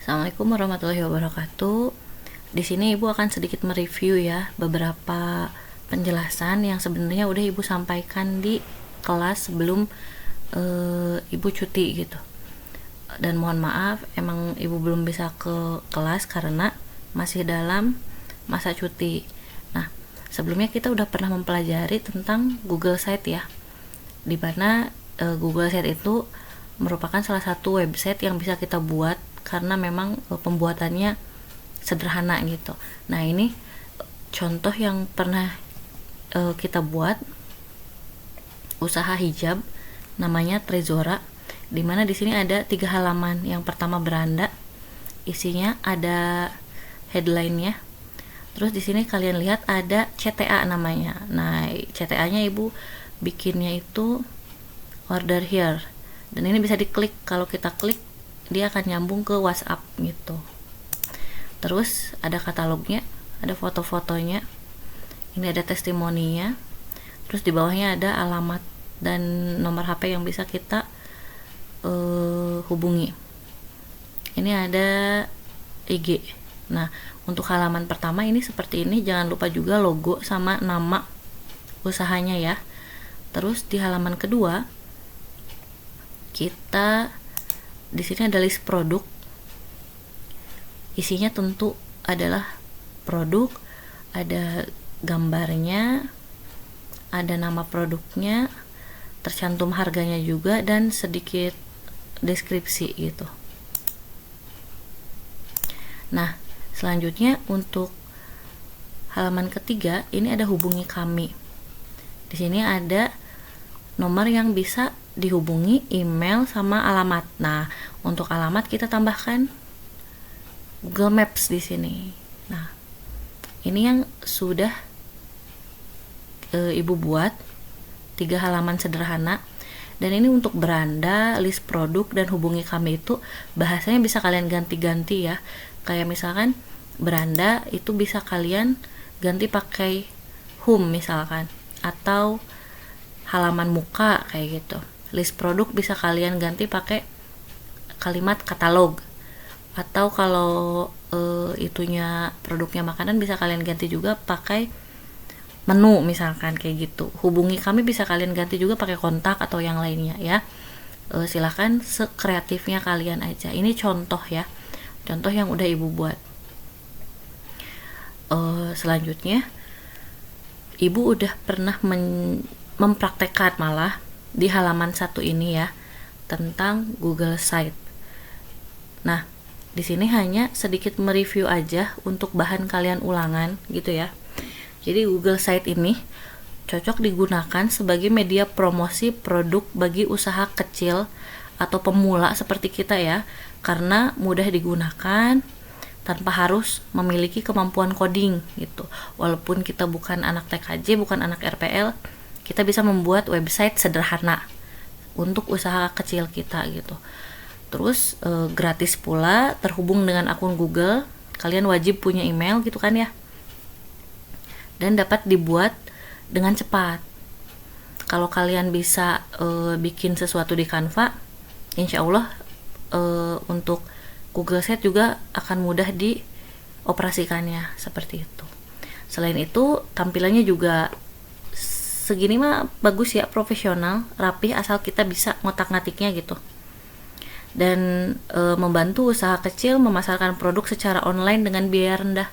Assalamualaikum warahmatullahi wabarakatuh. Di sini Ibu akan sedikit mereview ya beberapa penjelasan yang sebenarnya udah Ibu sampaikan di kelas sebelum Ibu cuti gitu. Dan mohon maaf, emang Ibu belum bisa ke kelas karena masih dalam masa cuti. Nah, sebelumnya kita udah pernah mempelajari tentang Google Site ya, di mana Google Site itu merupakan salah satu website yang bisa kita buat karena memang pembuatannya sederhana gitu. Nah, ini contoh yang pernah kita buat usaha hijab namanya Trezora, dimana di sini ada 3 halaman. Yang pertama beranda, isinya ada headline-nya. Terus di sini kalian lihat ada CTA namanya. Nah, CTA-nya Ibu bikinnya itu order here. Dan ini bisa diklik. Kalau kita klik, dia akan nyambung ke WhatsApp gitu. Terus ada katalognya, ada foto-fotonya. Ini ada testimoninya. Terus di bawahnya ada alamat dan nomor HP yang bisa kita hubungi. Ini ada IG. Nah, untuk halaman pertama ini seperti ini. Jangan lupa juga logo sama nama usahanya ya. Terus di halaman kedua kita di sini ada list produk. Isinya tentu adalah produk, ada gambarnya, ada nama produknya, tercantum harganya juga, dan sedikit deskripsi gitu. Nah, selanjutnya untuk halaman ketiga ini ada hubungi kami. Di sini ada nomor yang bisa dihubungi, email sama alamat. Nah, untuk alamat kita tambahkan Google Maps di sini. Nah, ini yang sudah Ibu buat 3 halaman sederhana. Dan ini untuk beranda, list produk, dan hubungi kami itu bahasanya bisa kalian ganti-ganti ya. Kayak misalkan beranda itu bisa kalian ganti pakai home misalkan, atau halaman muka kayak gitu. List produk bisa kalian ganti pakai kalimat katalog, atau kalau itunya produknya makanan bisa kalian ganti juga pakai menu misalkan kayak gitu. Hubungi kami bisa kalian ganti juga pakai kontak atau yang lainnya ya. Silahkan sekreatifnya kalian aja. Ini contoh ya, contoh yang udah Ibu buat. Selanjutnya Ibu udah pernah mempraktekkan malah di halaman 1 ini ya, tentang Google Site. Nah, di sini hanya sedikit mereview aja untuk bahan kalian ulangan gitu ya. Jadi Google Site ini cocok digunakan sebagai media promosi produk bagi usaha kecil atau pemula seperti kita ya, karena mudah digunakan tanpa harus memiliki kemampuan coding gitu. Walaupun kita bukan anak TKJ, bukan anak RPL, kita bisa membuat website sederhana untuk usaha kecil kita gitu. Terus gratis pula, terhubung dengan akun Google. Kalian wajib punya email gitu kan ya, dan dapat dibuat dengan cepat. Kalau kalian bisa bikin sesuatu di Canva, insya Allah untuk Google Site juga akan mudah dioperasikannya seperti itu. Selain itu, tampilannya juga segini mah bagus ya, profesional, rapih, asal kita bisa ngotak-ngatiknya gitu. Dan membantu usaha kecil memasarkan produk secara online dengan biaya rendah.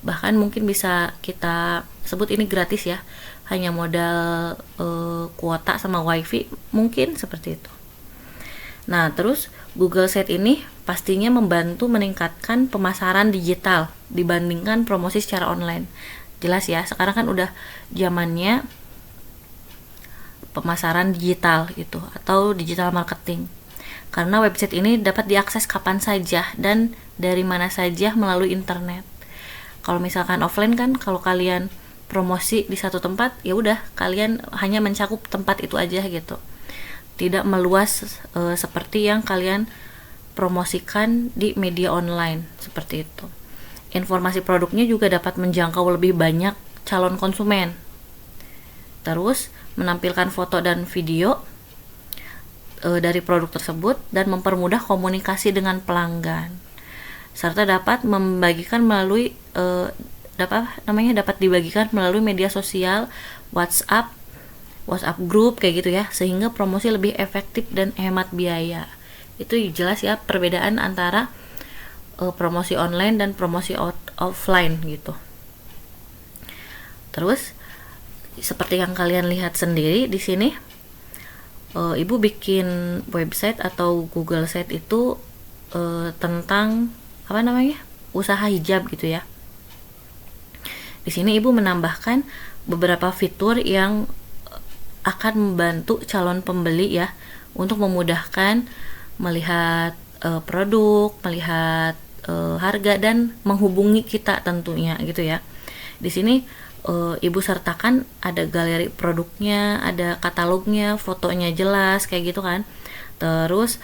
Bahkan mungkin bisa kita sebut ini gratis ya, hanya modal kuota sama wifi, mungkin seperti itu. Nah, terus Google Site ini pastinya membantu meningkatkan pemasaran digital dibandingkan promosi secara online. Jelas ya, sekarang kan udah zamannya pemasaran digital gitu, atau digital marketing. Karena website ini dapat diakses kapan saja dan dari mana saja melalui internet. Kalau misalkan offline kan, kalau kalian promosi di satu tempat, ya udah kalian hanya mencakup tempat itu aja gitu. Tidak meluas seperti yang kalian promosikan di media online seperti itu. Informasi produknya juga dapat menjangkau lebih banyak calon konsumen. Terus menampilkan foto dan video dari produk tersebut dan mempermudah komunikasi dengan pelanggan. serta dapat membagikan melalui dapat dibagikan melalui media sosial, WhatsApp group kayak gitu ya, sehingga promosi lebih efektif dan hemat biaya. Itu jelas ya perbedaan antara promosi online dan promosi offline gitu. Terus seperti yang kalian lihat sendiri di sini, ibu bikin website atau Google Site itu tentang usaha hijab gitu ya. Di sini ibu menambahkan beberapa fitur yang akan membantu calon pembeli ya untuk memudahkan melihat produk, melihat harga dan menghubungi kita tentunya gitu ya. Di sini ibu sertakan ada galeri produknya, ada katalognya, fotonya jelas kayak gitu kan. Terus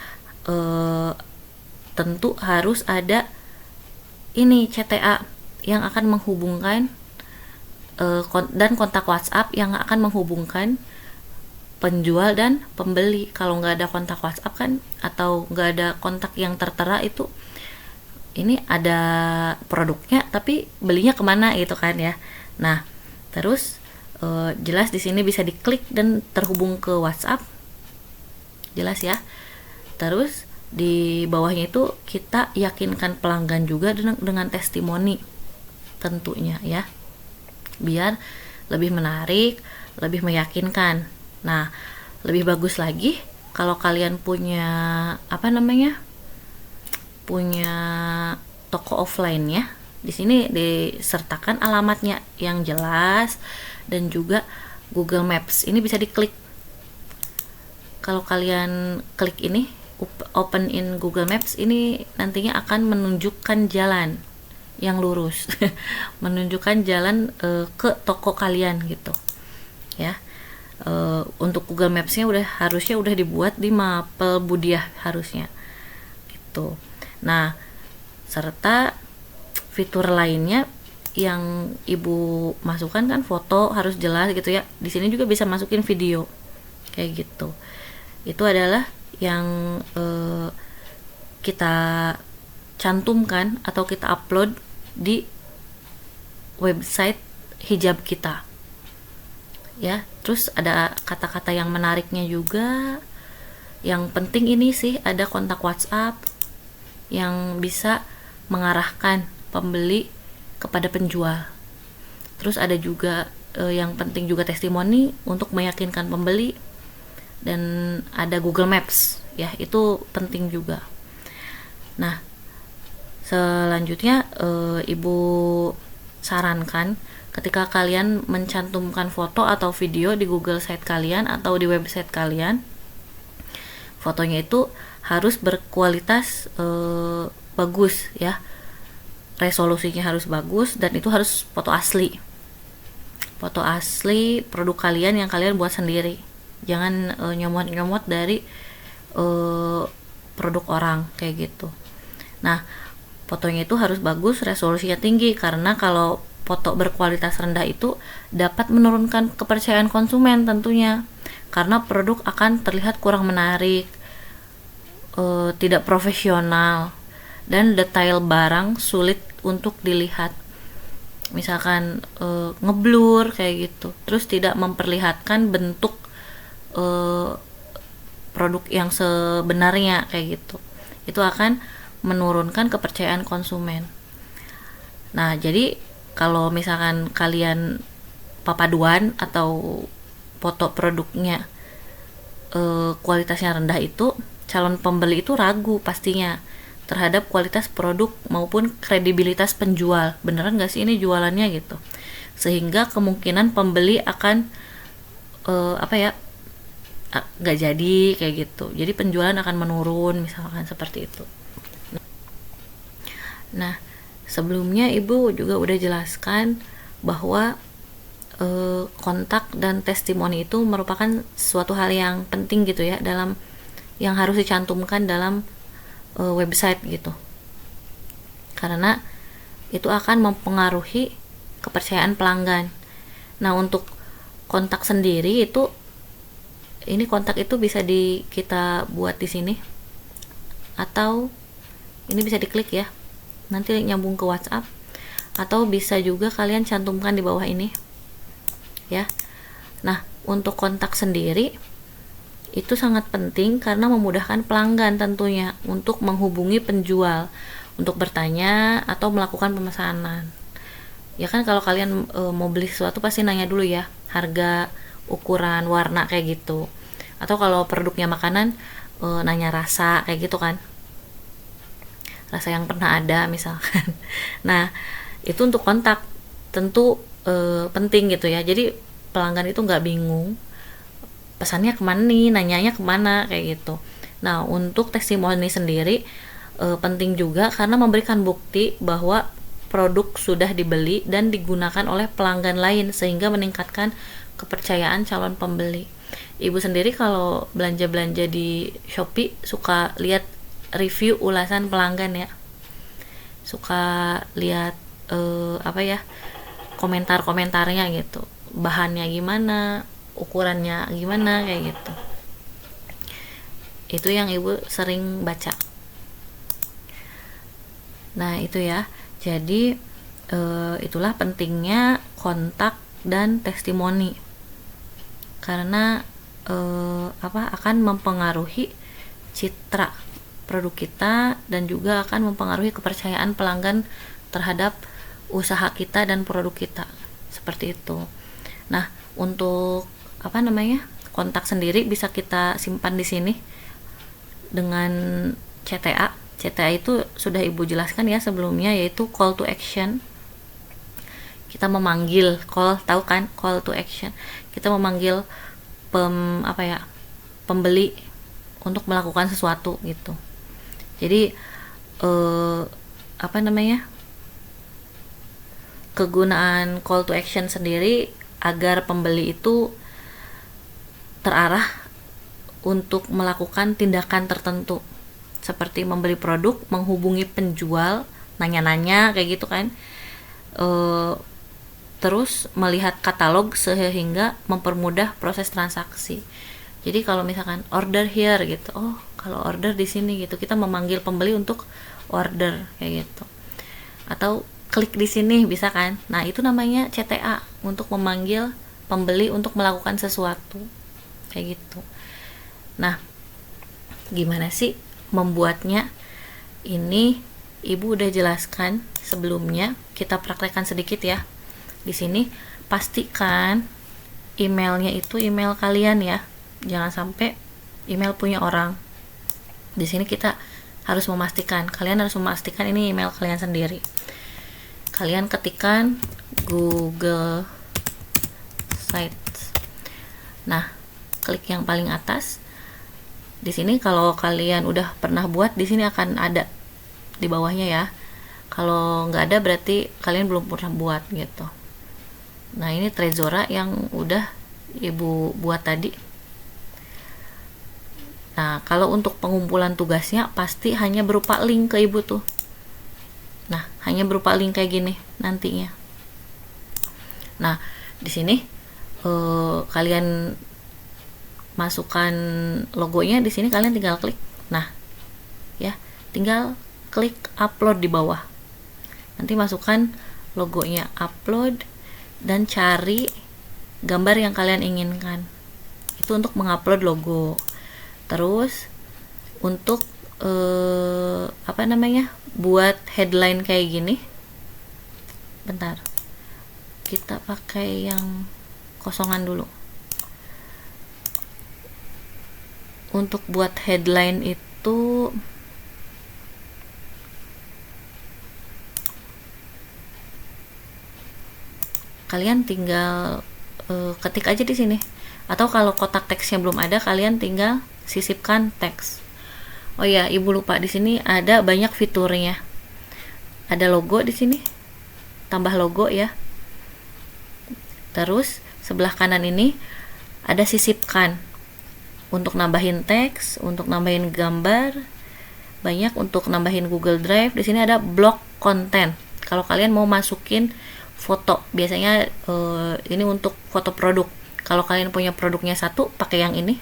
tentu harus ada ini CTA yang akan menghubungkan dan kontak WhatsApp yang akan menghubungkan penjual dan pembeli. Kalau nggak ada kontak WhatsApp kan, atau nggak ada kontak yang tertera, itu ini ada produknya tapi belinya kemana gitu kan ya. Nah terus jelas di sini bisa diklik dan terhubung ke WhatsApp, jelas ya. Terus di bawahnya itu kita yakinkan pelanggan juga dengan testimoni tentunya ya, biar lebih menarik, lebih meyakinkan. Nah, lebih bagus lagi kalau kalian punya punya toko offline ya. Di sini disertakan alamatnya yang jelas dan juga Google Maps. Ini bisa diklik. Kalau kalian klik ini, open in Google Maps, ini nantinya akan menunjukkan jalan yang lurus, menunjukkan jalan ke toko kalian gitu ya. Untuk Google Maps-nya harusnya udah dibuat di Mapel Budiah harusnya gitu. Nah, serta fitur lainnya yang ibu masukkan kan, foto harus jelas gitu ya. Di sini juga bisa masukin video kayak gitu. Itu adalah yang kita cantumkan atau kita upload di website hijab kita ya. Terus ada kata-kata yang menariknya juga. Yang penting ini sih ada kontak WhatsApp yang bisa mengarahkan pembeli kepada penjual. Terus ada juga yang penting juga testimoni untuk meyakinkan pembeli, dan ada Google Maps ya, itu penting juga. Nah selanjutnya ibu sarankan ketika kalian mencantumkan foto atau video di Google Site kalian atau di website kalian, fotonya itu harus berkualitas bagus ya, resolusinya harus bagus, dan itu harus foto asli produk kalian yang kalian buat sendiri. Jangan nyomot-nyomot dari produk orang kayak gitu. Nah fotonya itu harus bagus, resolusinya tinggi, karena kalau foto berkualitas rendah itu dapat menurunkan kepercayaan konsumen tentunya, karena produk akan terlihat kurang menarik, tidak profesional, dan detail barang sulit untuk dilihat. Misalkan ngeblur kayak gitu, terus tidak memperlihatkan bentuk produk yang sebenarnya kayak gitu. Itu akan menurunkan kepercayaan konsumen. Nah jadi kalau misalkan kalian papaduan atau foto produknya kualitasnya rendah, itu calon pembeli itu ragu pastinya terhadap kualitas produk maupun kredibilitas penjual. Beneran gak sih ini jualannya gitu, sehingga kemungkinan pembeli akan gak jadi kayak gitu. Jadi penjualan akan menurun misalkan seperti itu. Nah sebelumnya ibu juga udah jelaskan bahwa kontak dan testimoni itu merupakan suatu hal yang penting gitu ya, dalam yang harus dicantumkan dalam website gitu, karena itu akan mempengaruhi kepercayaan pelanggan. Nah untuk kontak sendiri itu, ini kontak itu bisa kita buat di sini, atau ini bisa diklik ya. nanti nyambung ke WhatsApp, atau bisa juga kalian cantumkan di bawah ini ya. Nah, untuk kontak sendiri itu sangat penting karena memudahkan pelanggan tentunya untuk menghubungi penjual untuk bertanya atau melakukan pemesanan. Ya kan, kalau kalian mau beli sesuatu pasti nanya dulu ya harga, ukuran, warna kayak gitu. Atau kalau produknya makanan nanya rasa kayak gitu kan, rasa yang pernah ada misalkan. Nah, itu untuk kontak tentu penting gitu ya, jadi pelanggan itu nggak bingung pesannya kemana nih, nanyanya kemana kayak gitu. Nah, untuk testimoni sendiri penting juga karena memberikan bukti bahwa produk sudah dibeli dan digunakan oleh pelanggan lain sehingga meningkatkan kepercayaan calon pembeli. Ibu sendiri kalau belanja-belanja di Shopee suka lihat review ulasan pelanggan ya, suka lihat komentar-komentarnya gitu, bahannya gimana, ukurannya gimana kayak gitu. Itu yang ibu sering baca. Nah, itu ya, jadi itulah pentingnya kontak dan testimoni karena akan mempengaruhi citra produk kita dan juga akan mempengaruhi kepercayaan pelanggan terhadap usaha kita dan produk kita, seperti itu. Nah, untuk kontak sendiri bisa kita simpan di sini dengan CTA. CTA itu sudah ibu jelaskan ya sebelumnya, yaitu call to action. Kita memanggil, tahu kan call to action, kita memanggil pembeli untuk melakukan sesuatu gitu. Jadi kegunaan call to action sendiri agar pembeli itu terarah untuk melakukan tindakan tertentu seperti membeli produk, menghubungi penjual, nanya-nanya kayak gitu kan, terus melihat katalog sehingga mempermudah proses transaksi. Jadi kalau misalkan order here gitu, kalau order di sini gitu, kita memanggil pembeli untuk order kayak gitu, atau klik di sini bisa kan. Nah, itu namanya CTA, untuk memanggil pembeli untuk melakukan sesuatu kayak gitu. Nah, gimana sih membuatnya? Ini ibu udah jelaskan sebelumnya, kita praktekkan sedikit ya. Di sini pastikan emailnya itu email kalian ya, jangan sampai email punya orang. Di sini kita harus memastikan, kalian harus memastikan ini email kalian sendiri. Kalian ketikkan Google Sites. Nah, klik yang paling atas. Di sini kalau kalian udah pernah buat, di sini akan ada di bawahnya ya. Kalau nggak ada berarti kalian belum pernah buat gitu. Nah, ini Trezora yang udah ibu buat tadi. Nah, kalau untuk pengumpulan tugasnya pasti hanya berupa link ke ibu tuh. Nah, hanya berupa link kayak gini nantinya. Nah, di sini kalian masukkan logonya, di sini kalian tinggal klik. Nah, ya, tinggal klik upload di bawah. Nanti masukkan logonya, upload, dan cari gambar yang kalian inginkan. Itu untuk mengupload logo. Terus untuk buat headline kayak gini. Bentar. Kita pakai yang kosongan dulu. Untuk buat headline itu kalian tinggal ketik aja di sini. Atau kalau kotak teksnya belum ada, kalian tinggal sisipkan teks. Oh ya, ibu lupa, di sini ada banyak fiturnya. Ada logo di sini. Tambah logo ya. Terus sebelah kanan ini ada sisipkan. Untuk nambahin teks, untuk nambahin gambar, banyak untuk nambahin Google Drive. Di sini ada blok konten. Kalau kalian mau masukin foto, biasanya ini untuk foto produk. Kalau kalian punya produknya 1, pakai yang ini.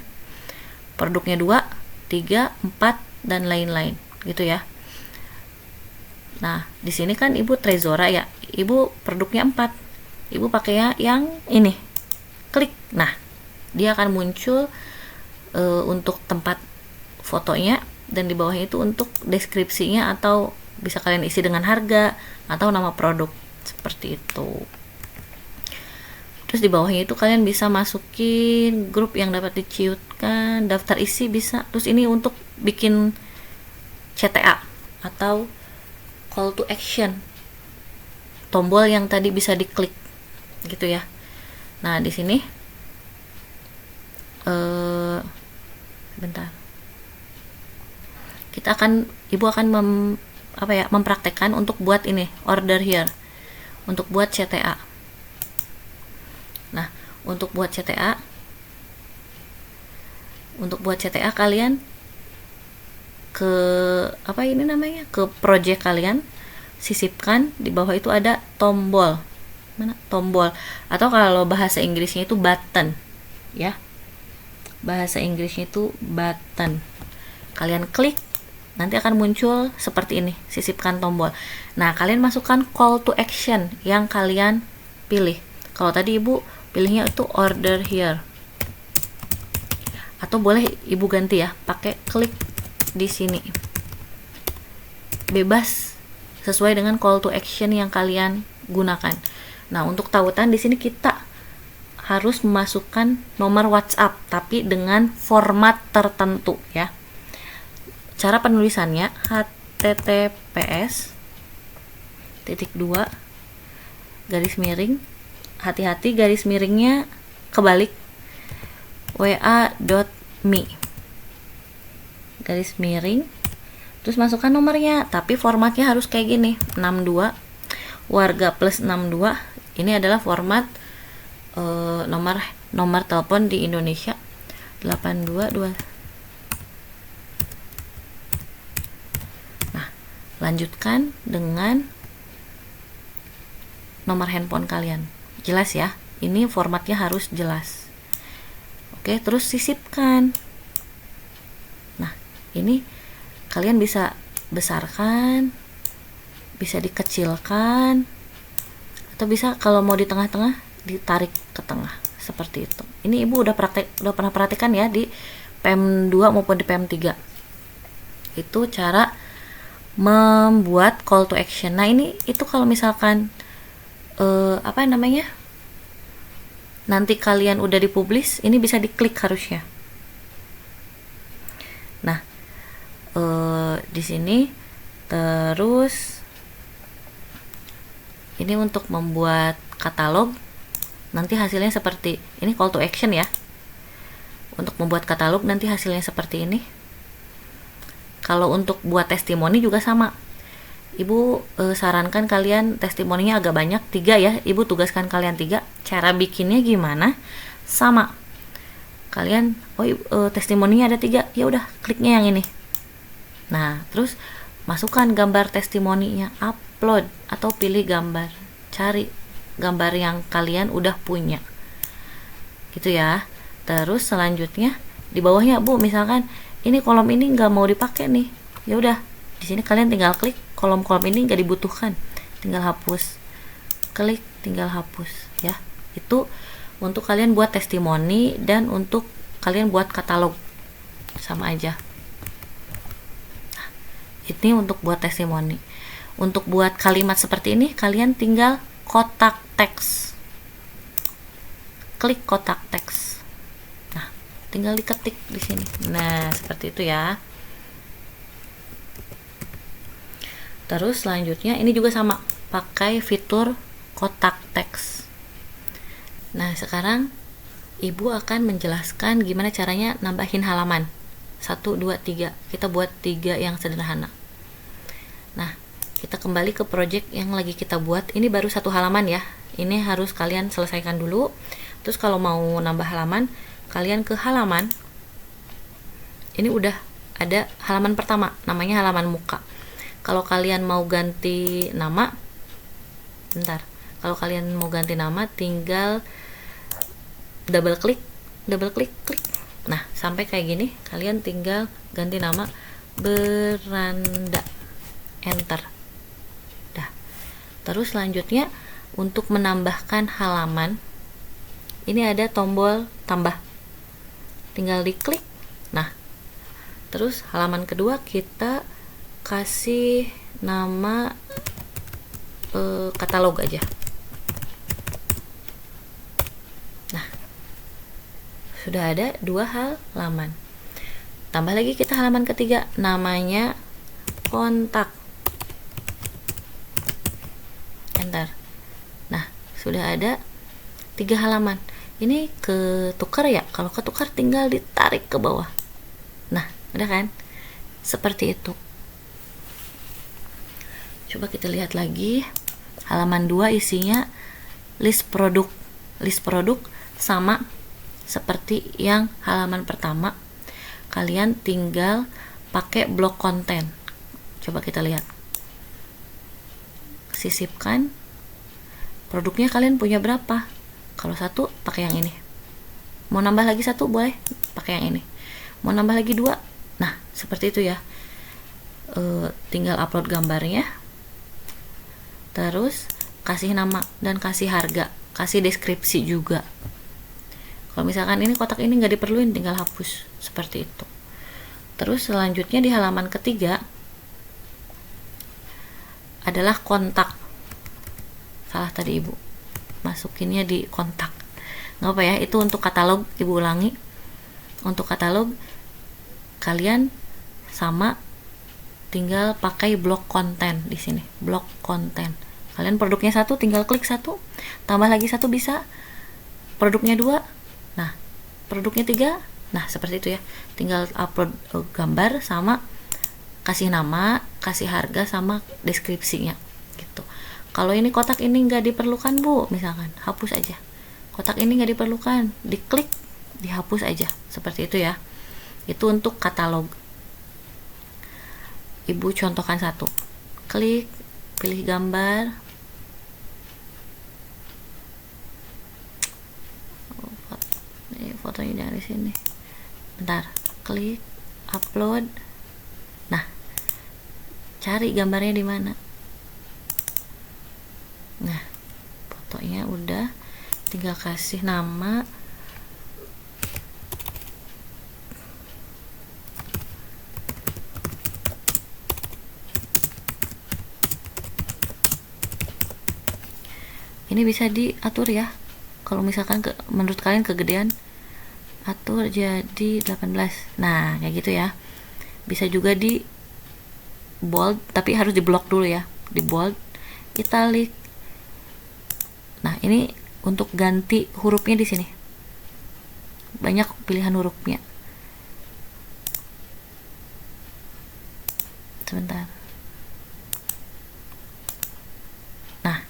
Produknya 2, 3, 4, dan lain-lain, gitu ya. Nah, di sini kan Ibu Trezora ya. Ibu produknya 4. Ibu pakai yang ini. Klik. Nah, dia akan muncul untuk tempat fotonya, dan di bawahnya itu untuk deskripsinya, atau bisa kalian isi dengan harga atau nama produk seperti itu. Terus di bawahnya itu kalian bisa masukin grup yang dapat diciutkan, daftar isi bisa. Terus ini untuk bikin CTA atau call to action, tombol yang tadi bisa diklik gitu ya. Nah, di sini bentar. Ibu akan mempraktekkan untuk buat ini, order here, untuk buat CTA. Nah, untuk buat CTA kalian ke ke project kalian, sisipkan, di bawah itu ada tombol. Mana? Tombol, atau kalau bahasa Inggrisnya itu button ya. Bahasa Inggrisnya itu button. Kalian klik, nanti akan muncul seperti ini, sisipkan tombol. Nah, kalian masukkan call to action yang kalian pilih. Kalau tadi Ibu pilihnya itu order here, atau boleh Ibu ganti ya, pakai klik di sini. Bebas sesuai dengan call to action yang kalian gunakan. Nah, untuk tautan di sini kita harus memasukkan nomor WhatsApp tapi dengan format tertentu ya. Cara penulisannya https:// garis miring, hati-hati garis miringnya kebalik, wa.me garis miring, terus masukkan nomornya, tapi formatnya harus kayak gini, 62 warga plus 62. Ini adalah format nomor telepon di Indonesia, 822. Nah, lanjutkan dengan nomor handphone kalian. Jelas ya, ini formatnya harus jelas. Oke, terus sisipkan. Nah, ini kalian bisa besarkan, bisa dikecilkan, atau bisa kalau mau di tengah-tengah ditarik ke tengah seperti itu. Ini Ibu udah pernah praktekkan ya di PM2 maupun di PM3. Itu cara membuat call to action. Nah, ini itu kalau misalkan nanti kalian udah dipublish, ini bisa diklik harusnya. Nah, di sini terus ini untuk membuat katalog, nanti hasilnya seperti ini, call to action ya. Untuk membuat katalog nanti hasilnya seperti ini. Kalau untuk buat testimoni juga sama. Ibu sarankan kalian testimoninya agak banyak, 3 ya. Ibu tugaskan kalian 3. Cara bikinnya gimana? Sama. Kalian testimoninya ada 3. Ya udah, kliknya yang ini. Nah, terus masukkan gambar testimoninya, upload atau pilih gambar. Cari gambar yang kalian udah punya. Gitu ya. Terus selanjutnya di bawahnya, Bu, misalkan ini kolom ini nggak mau dipakai nih. Ya udah, di sini kalian tinggal klik, kolom-kolom ini nggak dibutuhkan, tinggal hapus. Klik, tinggal hapus ya. Itu untuk kalian buat testimoni dan untuk kalian buat katalog. Sama aja. Nah, ini untuk buat testimoni. Untuk buat kalimat seperti ini kalian tinggal kotak teks. Klik kotak teks. Nah, tinggal diketik di sini. Nah, seperti itu ya. Terus selanjutnya ini juga sama, pakai fitur kotak teks. Nah, sekarang Ibu akan menjelaskan gimana caranya nambahin halaman. 1, 2, 3. Kita buat 3 yang sederhana. Nah, kita kembali ke project yang lagi kita buat. Ini baru 1 halaman ya. Ini harus kalian selesaikan dulu. Terus kalau mau nambah halaman, kalian ke halaman. Ini udah ada halaman pertama, namanya halaman muka. Kalau kalian mau ganti nama, kalau kalian mau ganti nama, tinggal double klik, klik. Nah, sampai kayak gini, kalian tinggal ganti nama Beranda. Enter. Terus selanjutnya untuk menambahkan halaman, ini ada tombol tambah, tinggal diklik. Nah, terus halaman kedua kita kasih nama katalog aja. Nah, sudah ada 2 halaman. Tambah lagi kita halaman ketiga, namanya kontak. Enter. Nah, sudah ada 3 halaman. Ini ketukar ya? Kalau ketukar tinggal ditarik ke bawah. Nah, udah kan? Seperti itu. Coba kita lihat lagi. Halaman 2 isinya list produk. List produk sama seperti yang halaman pertama. Kalian tinggal pakai blok konten. Coba kita lihat. Sisipkan. Produknya kalian punya berapa? Kalau 1 pakai yang ini. Mau nambah lagi 1 boleh pakai yang ini. Mau nambah lagi 2. Nah, seperti itu ya. Tinggal upload gambarnya. Terus kasih nama dan kasih harga, kasih deskripsi juga. Kalau misalkan ini kotak ini nggak diperluin, tinggal hapus seperti itu. Terus selanjutnya di halaman ketiga adalah kontak. Salah tadi ibu, masukinnya di kontak. Nggak apa ya, itu untuk katalog. Ibu ulangi. Untuk katalog kalian sama tinggal pakai blok konten di sini. Blok konten. Kalian produknya 1 tinggal klik 1, tambah lagi 1 bisa. Produknya 2. Nah, produknya 3. Nah, seperti itu ya. Tinggal upload gambar sama kasih nama, kasih harga sama deskripsinya gitu. Kalau ini kotak ini nggak diperlukan Bu, misalkan hapus aja. Kotak ini nggak diperlukan, diklik, dihapus aja. Seperti itu ya. Itu untuk katalog. Ibu contohkan 1. Klik, pilih gambar. Fotonya dari sini. Bentar, klik, upload. Nah, cari gambarnya di mana. Nah, fotonya udah, tinggal kasih nama. Ini bisa diatur ya. Kalau misalkan menurut kalian kegedean, atur jadi 18. Nah, kayak gitu ya. Bisa juga di bold, tapi harus di blok dulu ya. Di bold, italic. Nah, ini untuk ganti hurufnya di sini. Banyak pilihan hurufnya. Sebentar. Nah,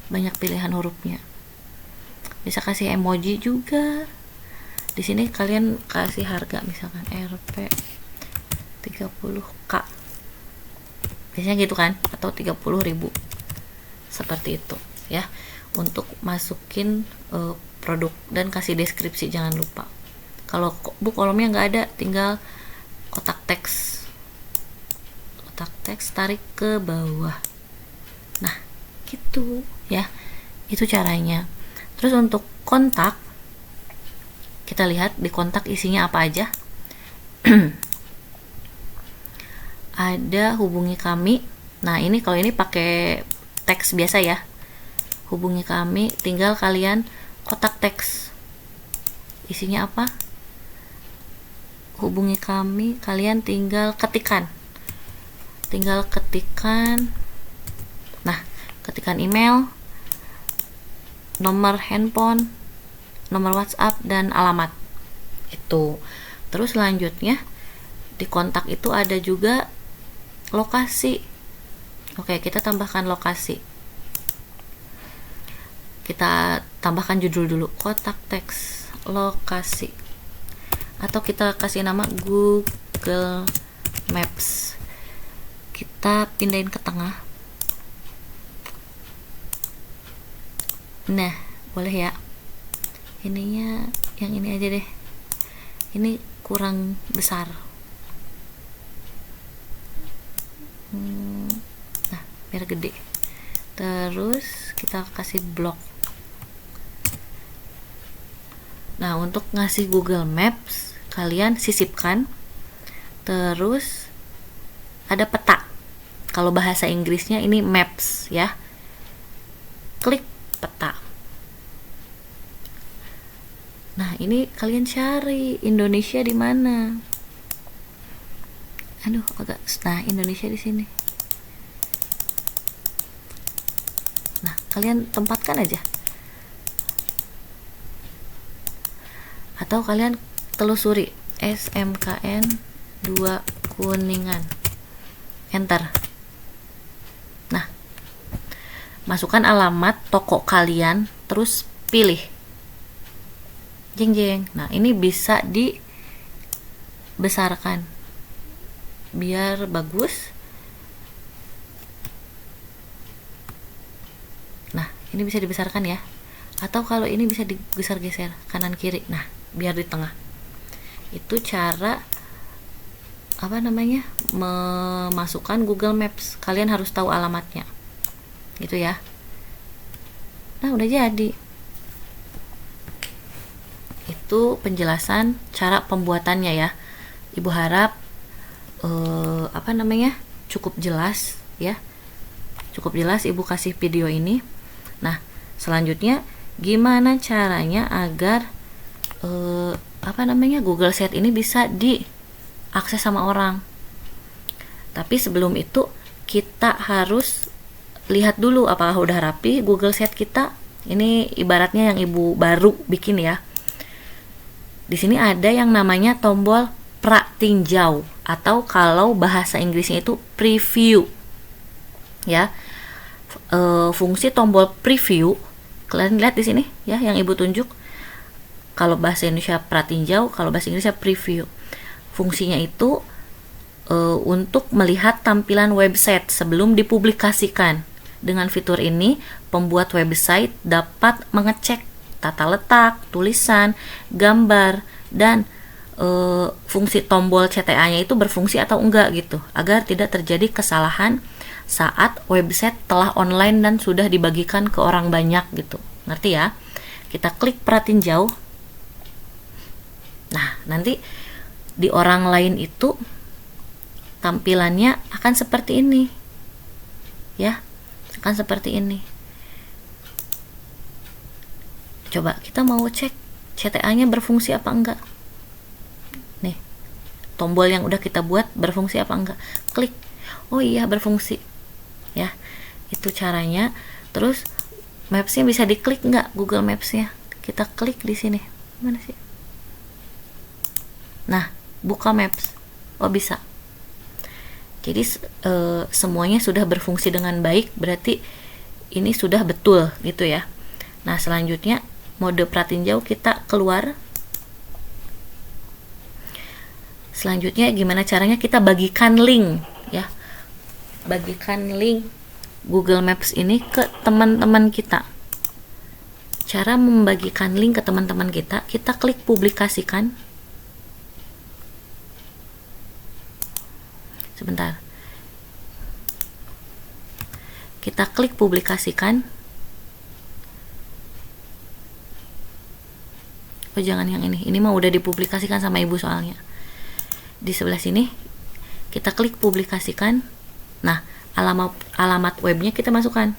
banyak pilihan hurufnya. Bisa kasih emoji juga. Di sini kalian kasih harga, misalkan Rp 30.000. Biasanya gitu kan, atau 30.000. Seperti itu ya. Untuk masukin produk dan kasih deskripsi jangan lupa. Kalau Bu kolomnya nggak ada, tinggal kotak teks. Kotak teks tarik ke bawah. Nah, gitu ya. Itu caranya. Terus untuk kontak, kita lihat di kontak isinya apa aja. Ada hubungi kami. Nah, ini kalau ini pakai teks biasa ya. Hubungi kami, tinggal kalian kotak teks. Isinya apa? Hubungi kami, kalian tinggal ketikkan. Nah, ketikan email, nomor handphone, nomor WhatsApp, dan alamat. Itu. Terus selanjutnya di kontak itu ada juga lokasi. Oke, kita tambahkan lokasi. Kita tambahkan judul dulu, kotak teks lokasi. Atau kita kasih nama Google Maps. Kita pindahin ke tengah. Nah, boleh ya. Ininya yang ini aja deh. Ini kurang besar. Nah, biar gede. terus kita kasih blok. Nah, untuk ngasih Google Maps, kalian sisipkan, terus ada peta. Kalau bahasa Inggrisnya ini maps ya. Klik peta. Nah, ini kalian cari Indonesia di mana. Aduh, nah Indonesia di sini. Nah, kalian tempatkan aja. Atau kalian telusuri SMKN 2 Kuningan, enter. Nah, masukkan alamat toko kalian, terus pilih, jeng jeng. Nah, ini bisa dibesarkan biar bagus. Nah, ini bisa dibesarkan ya, atau kalau ini bisa digeser-geser kanan kiri. Nah, biar di tengah. Itu cara memasukkan Google Maps. Kalian harus tahu alamatnya gitu ya. Nah, udah jadi. Itu penjelasan cara pembuatannya ya. Ibu harap cukup jelas ya. Cukup jelas Ibu kasih video ini. Nah, selanjutnya gimana caranya agar Google Set ini bisa diakses sama orang. Tapi sebelum itu kita harus lihat dulu apakah udah rapi Google Set kita. Ini ibaratnya yang Ibu baru bikin ya. Di sini ada yang namanya tombol pratinjau, atau kalau bahasa Inggrisnya itu preview ya. Fungsi tombol preview kalian lihat di sini ya, yang Ibu tunjuk. Kalau bahasa Indonesia pratinjau, kalau bahasa Inggrisnya preview. Fungsinya itu untuk melihat tampilan website sebelum dipublikasikan. Dengan fitur ini, pembuat website dapat mengecek tata letak, tulisan, gambar, dan fungsi tombol CTA-nya itu berfungsi atau enggak gitu, agar tidak terjadi kesalahan saat website telah online dan sudah dibagikan ke orang banyak gitu. Ngerti ya? Kita klik pratinjau. Nah, nanti di orang lain itu tampilannya akan seperti ini ya, akan seperti ini. Coba kita mau cek CTA-nya berfungsi apa enggak. Nih, tombol yang udah kita buat berfungsi apa enggak. Klik, oh iya berfungsi ya. Itu caranya. Terus Maps-nya bisa diklik enggak, Google Maps-nya. Kita klik di sini. Mana sih? Nah, buka Maps. Oh, bisa. Jadi semuanya sudah berfungsi dengan baik, berarti ini sudah betul gitu ya. Nah, selanjutnya mode pratinjau kita keluar. Selanjutnya gimana caranya kita bagikan link ya. Bagikan link Google Maps ini ke teman-teman kita. Cara membagikan link ke teman-teman kita klik publikasikan. Sebentar. Kita klik publikasikan. Oh, jangan yang ini. Ini mah udah dipublikasikan sama Ibu soalnya. Di sebelah sini kita klik publikasikan. Nah, alamat webnya kita masukkan.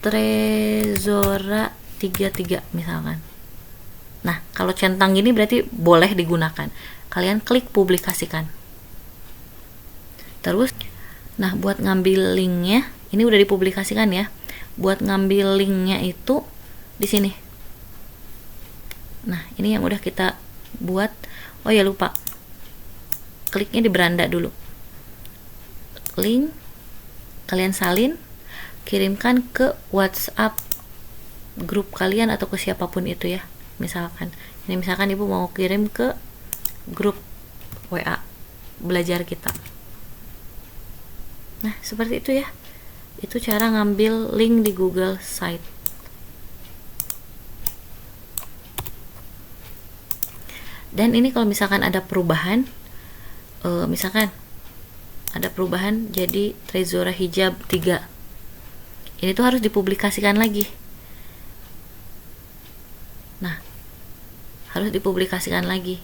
Trezora 33 misalkan. Nah, kalau centang gini berarti boleh digunakan. Kalian klik publikasikan. Terus, nah buat ngambil linknya, ini udah dipublikasikan ya. Buat ngambil linknya itu di sini. Nah, ini yang udah kita buat. Oh ya lupa, kliknya di beranda dulu. Link, kalian salin, kirimkan ke WhatsApp grup kalian atau ke siapapun itu ya. Misalkan, ini misalkan Ibu mau kirim ke grup WA belajar kita. Nah, seperti itu ya. Itu cara ngambil link di Google Site. Dan ini kalau misalkan ada perubahan, misalkan ada perubahan jadi Trezora hijab 3. ini tuh harus dipublikasikan lagi. Nah, harus dipublikasikan lagi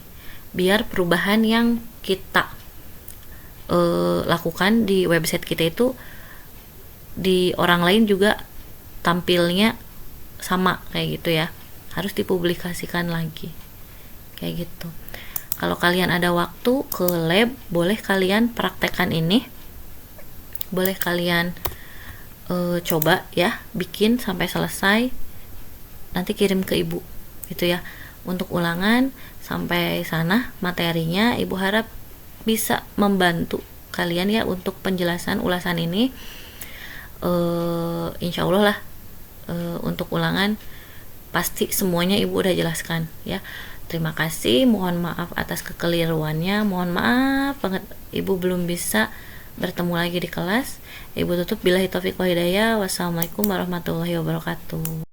biar perubahan yang kita lakukan di website kita itu di orang lain juga tampilnya sama kayak gitu ya. Harus dipublikasikan lagi kayak gitu. Kalau kalian ada waktu ke lab, boleh kalian praktekkan ini, boleh kalian coba ya, bikin sampai selesai, nanti kirim ke ibu gitu ya. Untuk ulangan sampai sana materinya, ibu harap bisa membantu kalian ya untuk penjelasan ulasan ini. Insya Allah lah, untuk ulangan pasti semuanya ibu udah jelaskan ya. Terima kasih, mohon maaf atas kekeliruannya, mohon maaf banget ibu belum bisa bertemu lagi di kelas. Ibu tutup billahi taufiq wal hidayah. Wassalamualaikum warahmatullahi wabarakatuh.